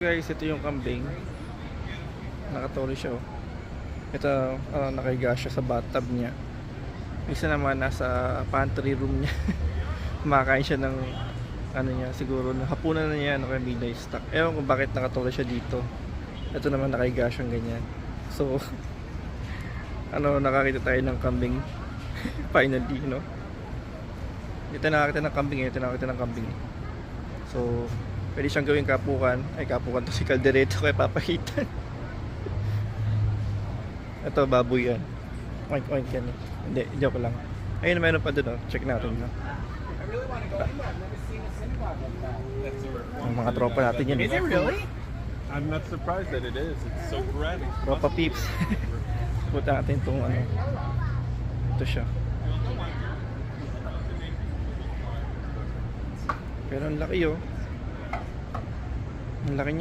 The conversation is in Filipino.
Guys, ito yung kambing. Nakatuli siya oh. Ito, nakahiga siya sa bathtub niya. Isa naman nasa pantry room niya. Kumakain siya ng niya, siguro na hapunan na niya kaya midnight snack. Ewan kung bakit nakatuli siya dito. Ito naman nakahiga siyang ganyan. So nakakita tayo ng kambing. Finally, no? Dito nakakita ng kambing, ito nakakita ng kambing. So pwede siyang gawing kapukan. Ay, kapukan to si Calderito kaya papahitan. Ito, baboy yan. Oink oink yan eh. Hindi, joke lang. Ayun, meron pa dun oh. Check natin no? Ang mga tropa natin yan. Is it really? I'm not surprised that it is. It's so sporadic. Tropa peeps. Puta natin itong ito siya. Pero ang laki oh. Ang laki niya.